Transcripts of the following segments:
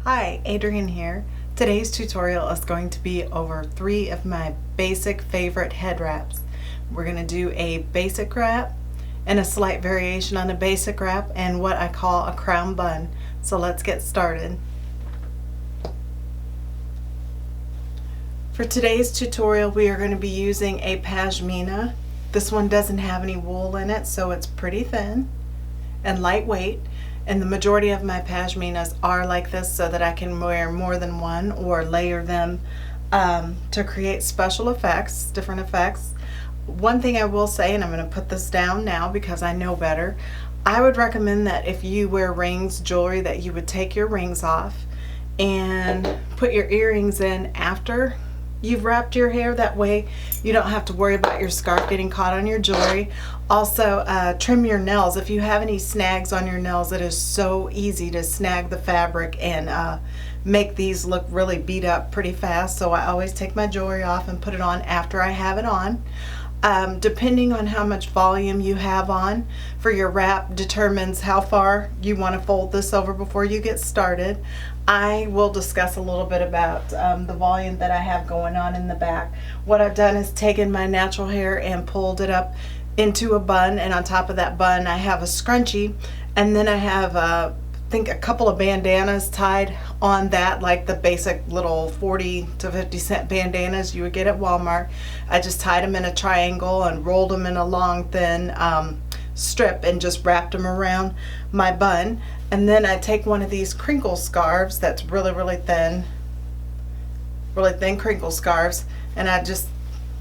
Hi, Adrienne here. Today's tutorial is going to be over 3 of my basic favorite head wraps. We're going to do a basic wrap and a slight variation on a basic wrap and what I call a crown bun. So let's get started. For today's tutorial we are going to be using a pashmina. This one doesn't have any wool in it, so it's pretty thin and lightweight. And the majority of my pashminas are like this so that I can wear more than one or layer them to create special effects, different effects. One thing I will say, and I'm going to put this down now because I know better, I would recommend that if you wear rings, jewelry, that you would take your rings off and put your earrings in after you've wrapped your hair. That way you don't have to worry about your scarf getting caught on your jewelry. Also, trim your nails. If you have any snags on your nails, it is so easy to snag the fabric and make these look really beat up pretty fast. So I always take my jewelry off and put it on after I have it on. Depending on how much volume you have on for your wrap determines how far you want to fold this over before you get started. I will discuss a little bit about the volume that I have going on in the back. What I've done is taken my natural hair and pulled it up into a bun, and on top of that bun I have a scrunchie, and then I have I think a couple of bandanas tied on that, like the basic little 40 to 50 cent bandanas you would get at Walmart. I just tied them in a triangle and rolled them in a long thin strip and just wrapped them around my bun. And then I take one of these crinkle scarves that's really thin crinkle scarves, and I just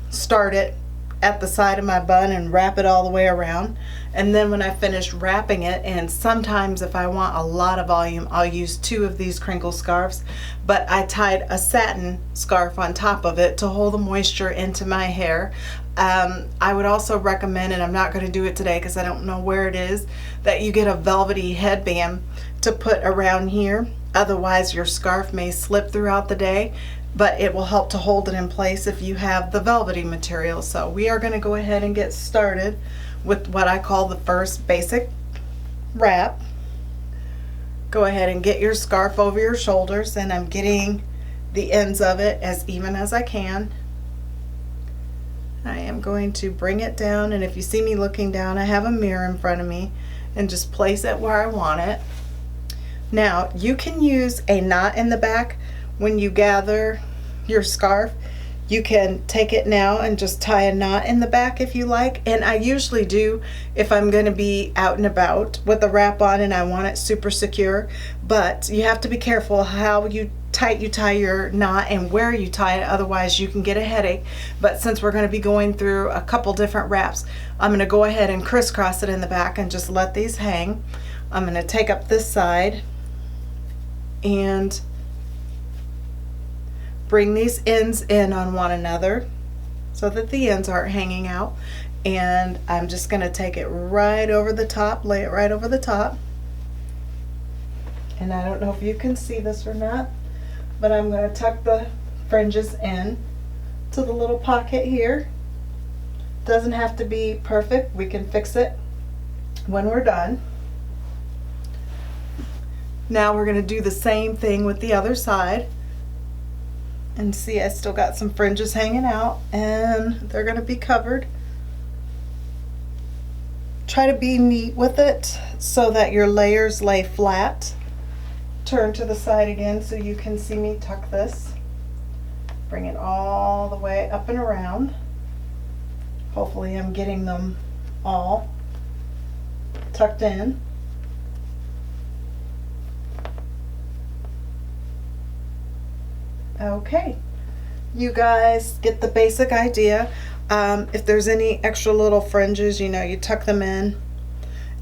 start it at the side of my bun and wrap it all the way around. And then when I finish wrapping it, and sometimes if I want a lot of volume I'll use 2 of these crinkle scarves, but I tied a satin scarf on top of it to hold the moisture into my hair. I would also recommend, and I'm not going to do it today because I don't know where it is, that you get a velvety headband to put around here. Otherwise your scarf may slip throughout the day, but it will help to hold it in place if you have the velvety material. So we are going to go ahead and get started with what I call the first basic wrap. Go ahead and get your scarf over your shoulders, and I'm getting the ends of it as even as I can. I am going to bring it down, and if you see me looking down, I have a mirror in front of me, and just place it where I want it. Now you can use a knot in the back when you gather your scarf. You can take it now and just tie a knot in the back if you like, and I usually do if I'm going to be out and about with the wrap on and I want it super secure. But you have to be careful how tight you tie your knot and where you tie it, otherwise you can get a headache. But since we're going to be going through a couple different wraps, I'm going to go ahead and crisscross it in the back and just let these hang. I'm going to take up this side and bring these ends in on one another so that the ends aren't hanging out, and I'm just going to take it right over the top, lay it right over the top. And I don't know if you can see this or not, but I'm going to tuck the fringes in to the little pocket here. Doesn't have to be perfect, we can fix it when we're done. Now we're going to do the same thing with the other side. And see, I still got some fringes hanging out, and they're going to be covered. Try to be neat with it so that your layers lay flat. Turn to the side again so you can see me tuck this. Bring it all the way up and around. Hopefully I'm getting them all tucked in. Okay, you guys get the basic idea. If there's any extra little fringes, you tuck them in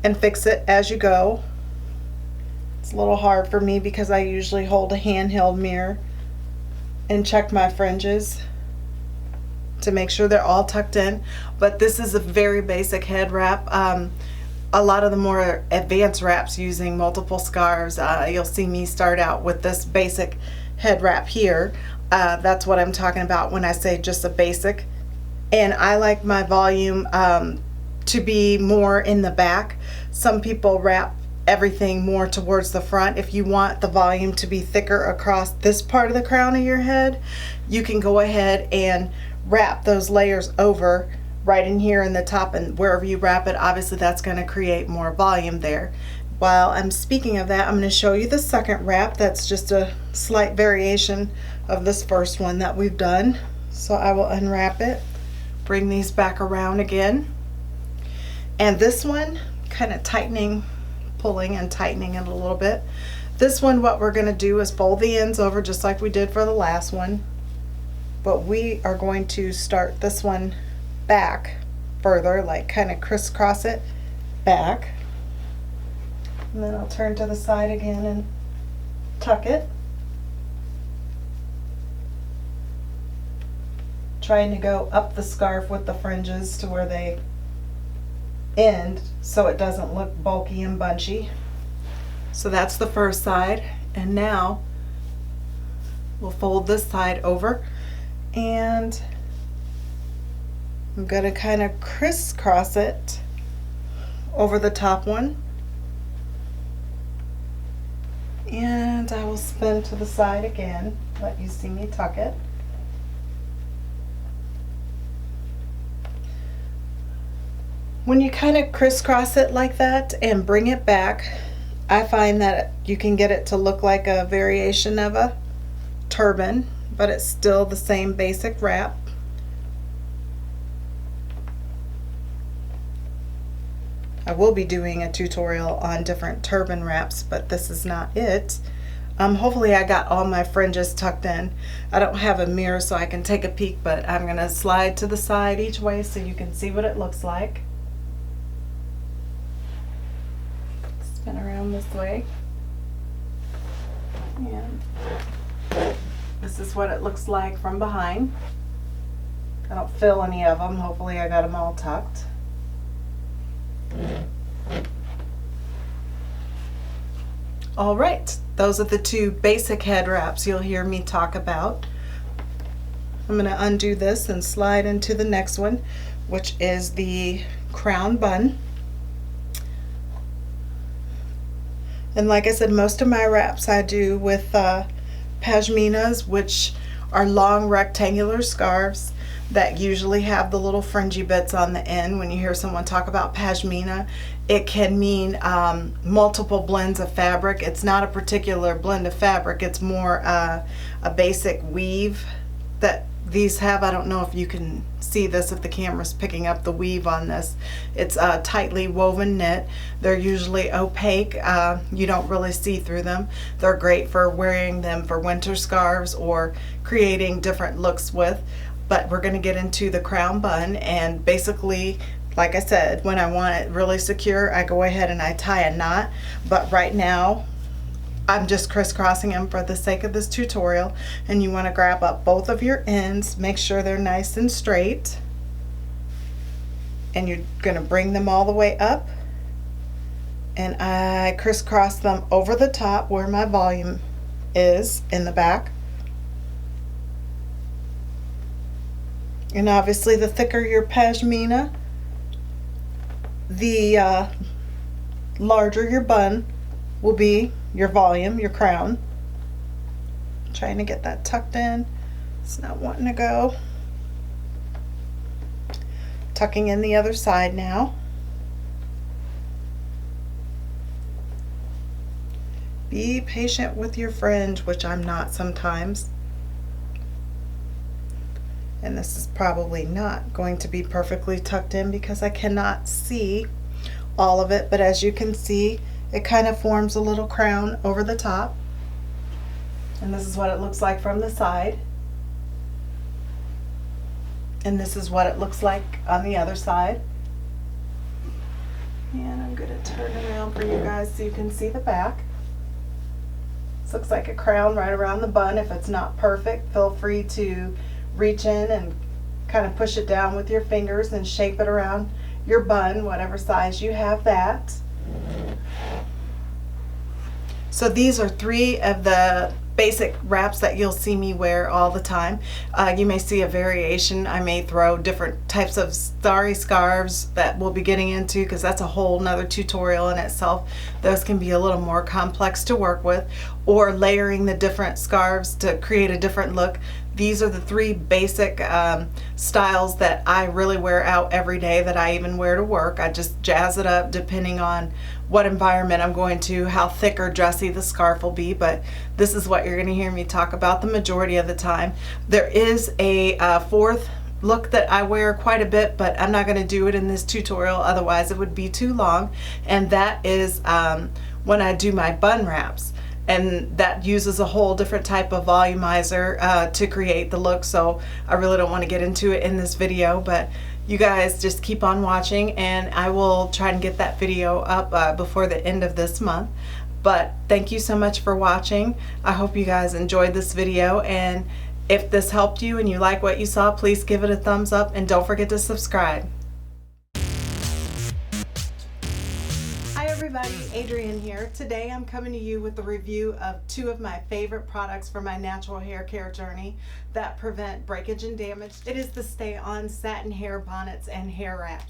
and fix it as you go. It's a little hard for me because I usually hold a handheld mirror and check my fringes to make sure they're all tucked in. But this is a very basic head wrap. A lot of the more advanced wraps using multiple scarves, you'll see me start out with this basic head wrap here. That's what I'm talking about when I say just a basic. And I like my volume to be more in the back. Some people wrap everything more towards the front. If you want the volume to be thicker across this part of the crown of your head, you can go ahead and wrap those layers over right in here in the top, and wherever you wrap it, obviously that's going to create more volume there. While I'm speaking of that, I'm going to show you the second wrap. That's just a slight variation of this first one that we've done. So I will unwrap it, bring these back around again, and this one kind of pulling and tightening it a little bit. This one, what we're going to do is fold the ends over just like we did for the last one, but we are going to start this one back further, like kind of crisscross it back, and then I'll turn to the side again and tuck it, trying to go up the scarf with the fringes to where they end so it doesn't look bulky and bunchy. So that's the first side, and now we'll fold this side over, and I'm going to kind of crisscross it over the top one, and I will spin to the side again, let you see me tuck it. When you kind of crisscross it like that and bring it back, I find that you can get it to look like a variation of a turban, but it's still the same basic wrap. I will be doing a tutorial on different turban wraps, but this is not it. Hopefully I got all my fringes tucked in. I don't have a mirror so I can take a peek, but I'm going to slide to the side each way so you can see what it looks like. Spin around this way. And this is what it looks like from behind. I don't fill any of them. Hopefully I got them all tucked. All right, those are the two basic head wraps you'll hear me talk about. I'm going to undo this and slide into the next one, which is the crown bun. And like I said, most of my wraps I do with pashminas, which are long rectangular scarves that usually have the little fringy bits on the end. When you hear someone talk about pashmina, it can mean multiple blends of fabric. It's not a particular blend of fabric, it's more a basic weave that these have. I don't know if you can see this, if the camera's picking up the weave on this. It's a tightly woven knit. They're usually opaque. You don't really see through them. They're great for wearing them for winter scarves or creating different looks with. But we're going to get into the crown bun, and basically, like I said, when I want it really secure, I go ahead and I tie a knot. But right now, I'm just crisscrossing them for the sake of this tutorial, and you want to grab up both of your ends, make sure they're nice and straight, and you're going to bring them all the way up, and I crisscross them over the top where my volume is in the back. And obviously the thicker your pashmina, the larger your bun will be, your volume, your crown. I'm trying to get that tucked in. It's not wanting to go. Tucking in the other side now. Be patient with your fringe, which I'm not sometimes. And this is probably not going to be perfectly tucked in because I cannot see all of it, but as you can see, it kind of forms a little crown over the top, and this is what it looks like from the side, and this is what it looks like on the other side. And I'm going to turn around for you guys so you can see the back. This looks like a crown right around the bun. If it's not perfect, feel free to reach in and kind of push it down with your fingers and shape it around your bun, whatever size you have that. So these are three of the basic wraps that you'll see me wear all the time. You may see a variation. I may throw different types of starry scarves that we'll be getting into, because that's a whole nother tutorial in itself. Those can be a little more complex to work with, or layering the different scarves to create a different look. These are the three basic styles that I really wear out every day, that I even wear to work. I just jazz it up depending on what environment I'm going to, how thick or dressy the scarf will be, but this is what you're going to hear me talk about the majority of the time. There is a fourth look that I wear quite a bit, but I'm not going to do it in this tutorial, otherwise it would be too long, and that is when I do my bun wraps. And that uses a whole different type of volumizer to create the look, so I really don't want to get into it in this video, but you guys just keep on watching and I will try and get that video up before the end of this month. But thank you so much for watching. I hope you guys enjoyed this video, and if this helped you and you like what you saw, please give it a thumbs up and don't forget to subscribe. Hi everybody, Adrienne here. Today I'm coming to you with a review of two of my favorite products for my natural hair care journey that prevent breakage and damage. It is the Stay On Satin Hair Bonnets and Hair Wraps.